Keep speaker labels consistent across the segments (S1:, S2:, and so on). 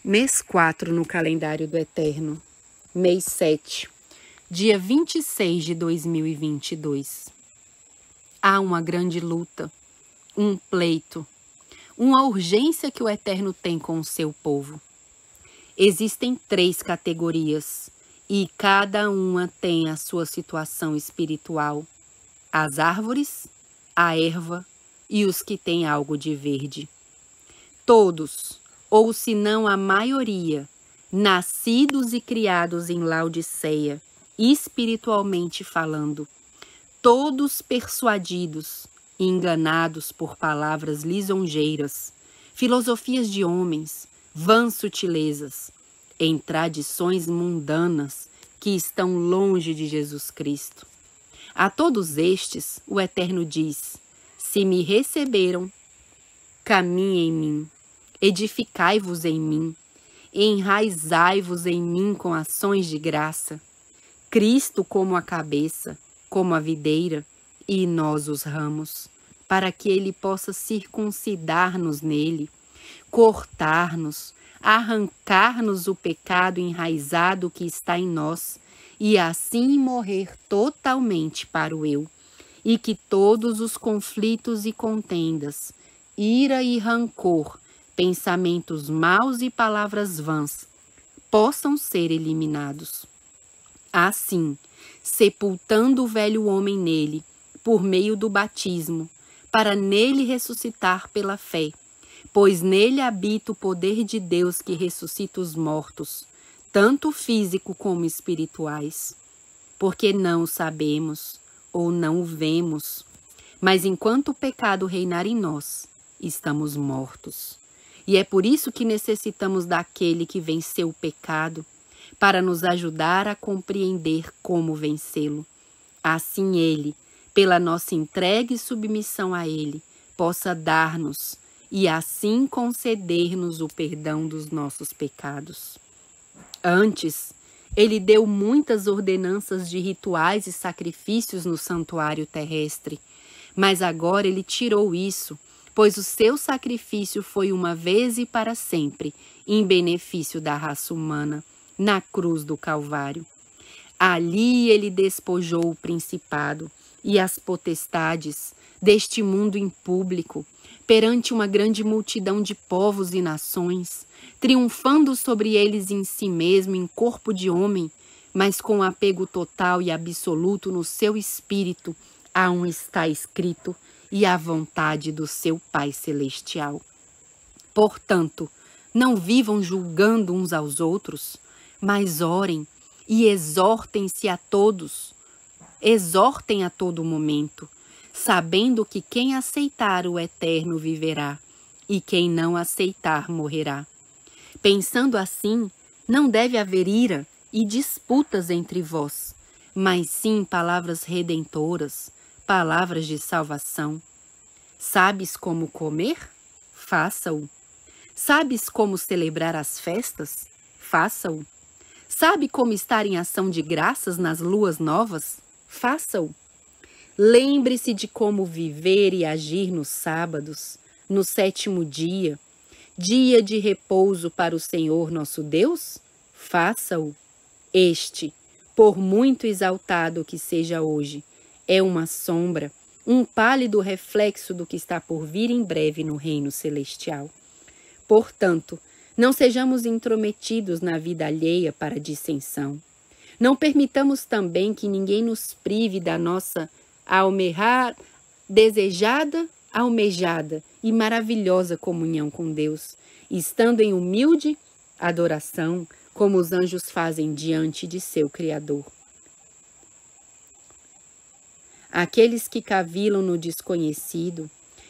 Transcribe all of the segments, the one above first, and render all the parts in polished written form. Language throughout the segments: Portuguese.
S1: Mês 4 no calendário do Eterno. Mês 7, dia 26 de 2022. Há uma grande luta, um pleito, uma urgência que o Eterno tem com o seu povo. Existem 3 categorias e cada uma tem a sua situação espiritual: as árvores, a erva e os que têm algo de verde. Todos, ou se não a maioria, nascidos e criados em Laodiceia, espiritualmente falando, todos persuadidos e enganados por palavras lisonjeiras, filosofias de homens, vãs sutilezas, em tradições mundanas que estão longe de Jesus Cristo. A todos estes, o Eterno diz: se me receberam, caminhem em mim, edificai-vos em mim, enraizai-vos em mim com ações de graça. Cristo como a cabeça, como a videira, e nós os ramos, para que ele possa circuncidar-nos nele, cortar-nos, arrancar-nos o pecado enraizado que está em nós, e assim morrer totalmente para o eu, e que todos os conflitos e contendas, ira e rancor, pensamentos maus e palavras vãs, possam ser eliminados. Assim, sepultando o velho homem nele, por meio do batismo, para nele ressuscitar pela fé, pois nele habita o poder de Deus que ressuscita os mortos, tanto físico como espirituais. Porque não o sabemos, ou não o vemos, mas enquanto o pecado reinar em nós, estamos mortos. E é por isso que necessitamos daquele que venceu o pecado, para nos ajudar a compreender como vencê-lo. Assim ele, pela nossa entrega e submissão a ele, possa dar-nos e assim conceder-nos o perdão dos nossos pecados. Antes, ele deu muitas ordenanças de rituais e sacrifícios no santuário terrestre, mas agora ele tirou isso, pois o seu sacrifício foi uma vez e para sempre, em benefício da raça humana, na cruz do Calvário. Ali ele despojou o principado e as potestades deste mundo em público, perante uma grande multidão de povos e nações, triunfando sobre eles em si mesmo em corpo de homem, mas com apego total e absoluto no seu espírito, a um está escrito e à vontade do seu Pai Celestial. Portanto, não vivam julgando uns aos outros, mas orem e exortem-se a todos. Exortem a todo momento, sabendo que quem aceitar o Eterno viverá, e quem não aceitar morrerá. Pensando assim, não deve haver ira e disputas entre vós, mas sim palavras redentoras, palavras de salvação. Sabes como comer? Faça-o. Sabes como celebrar as festas? Faça-o. Sabe como estar em ação de graças nas luas novas? Faça-o. Lembre-se de como viver e agir nos sábados, no 7º dia, dia de repouso para o Senhor nosso Deus? Faça-o. Este, por muito exaltado que seja hoje, é uma sombra, um pálido reflexo do que está por vir em breve no reino celestial. Portanto, não sejamos intrometidos na vida alheia para dissensão. Não permitamos também que ninguém nos prive da nossa desejada, almejada e maravilhosa comunhão com Deus, estando em humilde adoração, como os anjos fazem diante de seu Criador. Aqueles que cavilam no desconhecido,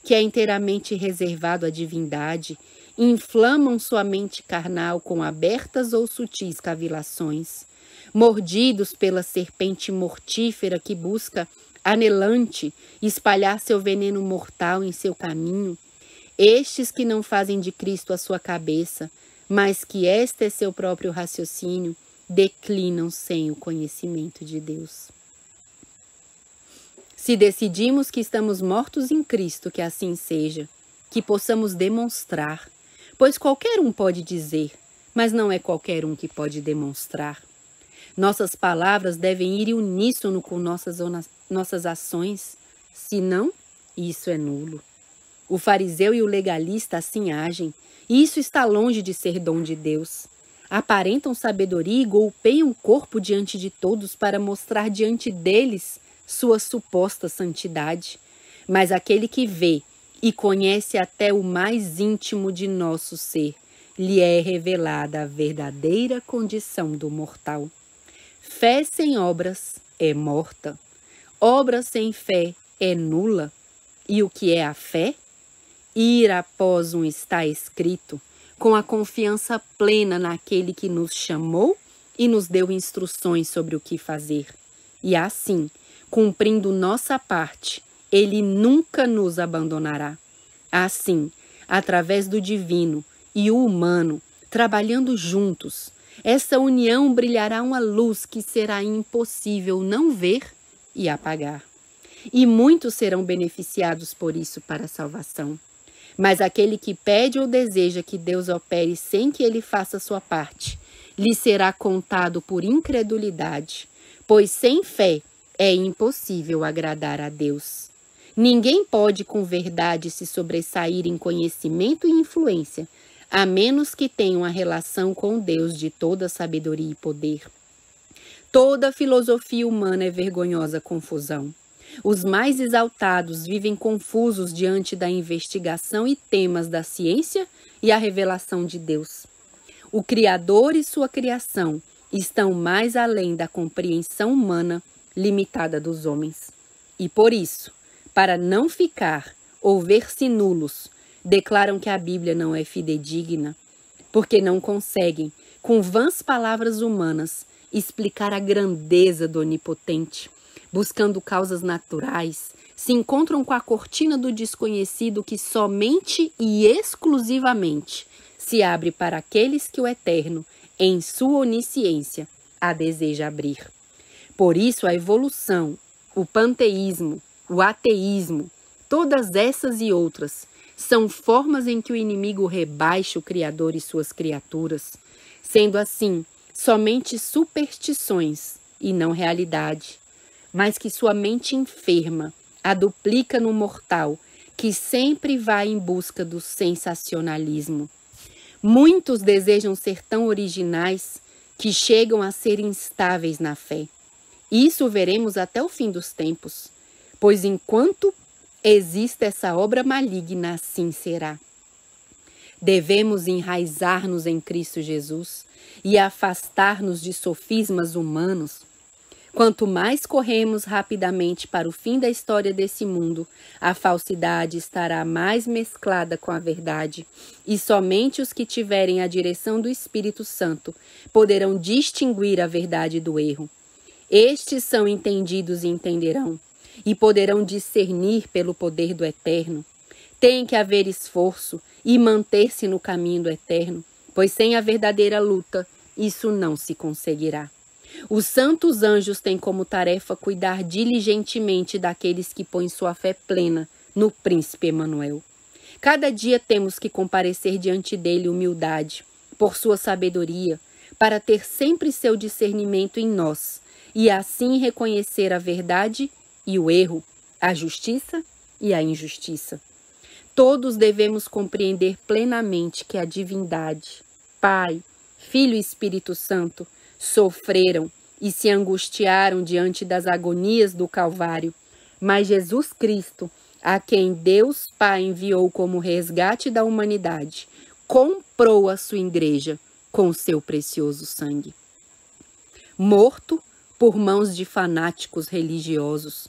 S1: que é inteiramente reservado à divindade, inflamam sua mente carnal com abertas ou sutis cavilações, mordidos pela serpente mortífera que busca, anelante, espalhar seu veneno mortal em seu caminho, estes que não fazem de Cristo a sua cabeça, mas que este é seu próprio raciocínio, declinam sem o conhecimento de Deus. Se decidimos que estamos mortos em Cristo, que assim seja, que possamos demonstrar, pois qualquer um pode dizer, mas não é qualquer um que pode demonstrar. Nossas palavras devem ir em uníssono com nossas ações, senão, isso é nulo. O fariseu e o legalista assim agem, e isso está longe de ser dom de Deus. Aparentam sabedoria e golpeiam o corpo diante de todos para mostrar diante deles sua suposta santidade. Mas aquele que vê e conhece até o mais íntimo de nosso ser, lhe é revelada a verdadeira condição do mortal. Fé sem obras é morta. Obra sem fé é nula. E o que é a fé? Ir após um está escrito, com a confiança plena naquele que nos chamou e nos deu instruções sobre o que fazer. E assim, cumprindo nossa parte, ele nunca nos abandonará. Assim, através do divino e o humano, trabalhando juntos, essa união brilhará uma luz que será impossível não ver e apagar. E muitos serão beneficiados por isso para a salvação. Mas aquele que pede ou deseja que Deus opere sem que ele faça sua parte, lhe será contado por incredulidade, pois sem fé é impossível agradar a Deus. Ninguém pode com verdade se sobressair em conhecimento e influência, a menos que tenha uma relação com Deus de toda sabedoria e poder. Toda filosofia humana é vergonhosa confusão. Os mais exaltados vivem confusos diante da investigação e temas da ciência e a revelação de Deus. O Criador e sua criação estão mais além da compreensão humana limitada dos homens. E por isso, para não ficar ou ver-se nulos, declaram que a Bíblia não é fidedigna, porque não conseguem, com vãs palavras humanas, explicar a grandeza do Onipotente. Buscando causas naturais, se encontram com a cortina do desconhecido que somente e exclusivamente se abre para aqueles que o Eterno, em sua onisciência, a deseja abrir. Por isso a evolução, o panteísmo, o ateísmo, todas essas e outras, são formas em que o inimigo rebaixa o Criador e suas criaturas, sendo assim somente superstições e não realidade, mas que sua mente enferma a duplica no mortal, que sempre vai em busca do sensacionalismo. Muitos desejam ser tão originais que chegam a ser instáveis na fé. Isso veremos até o fim dos tempos, pois enquanto existe essa obra maligna, assim será. Devemos enraizar-nos em Cristo Jesus e afastar-nos de sofismas humanos. Quanto mais corremos rapidamente para o fim da história desse mundo, a falsidade estará mais mesclada com a verdade, e somente os que tiverem a direção do Espírito Santo poderão distinguir a verdade do erro. Estes são entendidos e entenderão, e poderão discernir pelo poder do Eterno. Tem que haver esforço e manter-se no caminho do Eterno, pois sem a verdadeira luta, isso não se conseguirá. Os santos anjos têm como tarefa cuidar diligentemente daqueles que põem sua fé plena no Príncipe Emanuel. Cada dia temos que comparecer diante dele humildade, por sua sabedoria, para ter sempre seu discernimento em nós, e assim reconhecer a verdade e o erro, a justiça e a injustiça. Todos devemos compreender plenamente que a divindade, Pai, Filho e Espírito Santo, sofreram e se angustiaram diante das agonias do Calvário, mas Jesus Cristo, a quem Deus Pai enviou como resgate da humanidade, comprou a sua igreja com seu precioso sangue. Morto por mãos de fanáticos religiosos,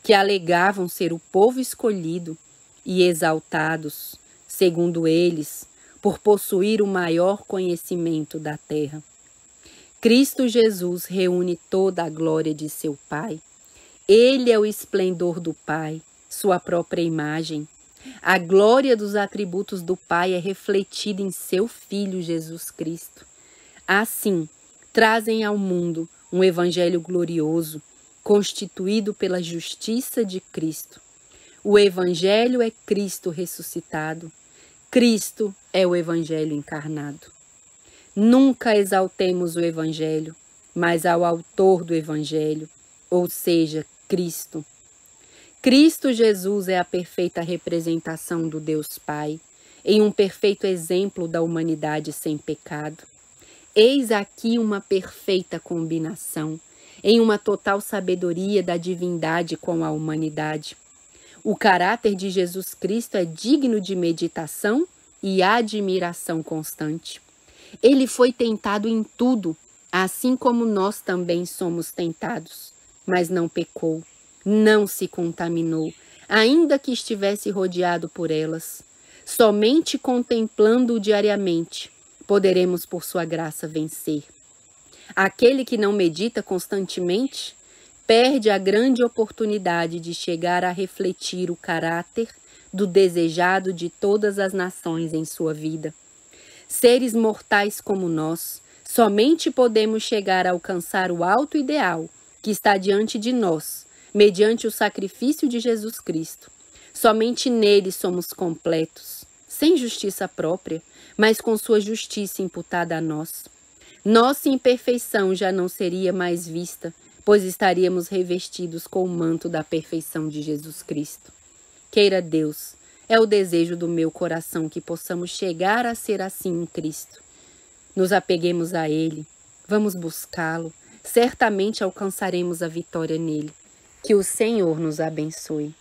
S1: que alegavam ser o povo escolhido, e exaltados, segundo eles, por possuir o maior conhecimento da terra. Cristo Jesus reúne toda a glória de seu Pai. Ele é o esplendor do Pai, sua própria imagem. A glória dos atributos do Pai é refletida em seu Filho Jesus Cristo. Assim, trazem ao mundo um evangelho glorioso, constituído pela justiça de Cristo. O evangelho é Cristo ressuscitado. Cristo é o evangelho encarnado. Nunca exaltemos o Evangelho, mas ao autor do Evangelho, ou seja, Cristo. Cristo Jesus é a perfeita representação do Deus Pai, em um perfeito exemplo da humanidade sem pecado. Eis aqui uma perfeita combinação, em uma total sabedoria da divindade com a humanidade. O caráter de Jesus Cristo é digno de meditação e admiração constante. Ele foi tentado em tudo, assim como nós também somos tentados, mas não pecou, não se contaminou, ainda que estivesse rodeado por elas. Somente contemplando-o diariamente, poderemos por sua graça vencer. Aquele que não medita constantemente, perde a grande oportunidade de chegar a refletir o caráter do desejado de todas as nações em sua vida. Seres mortais como nós, somente podemos chegar a alcançar o alto ideal que está diante de nós, mediante o sacrifício de Jesus Cristo. Somente nele somos completos, sem justiça própria, mas com sua justiça imputada a nós. Nossa imperfeição já não seria mais vista, pois estaríamos revestidos com o manto da perfeição de Jesus Cristo. Queira Deus, é o desejo do meu coração que possamos chegar a ser assim em Cristo. Nos apeguemos a Ele, vamos buscá-lo, certamente alcançaremos a vitória nele. Que o Senhor nos abençoe.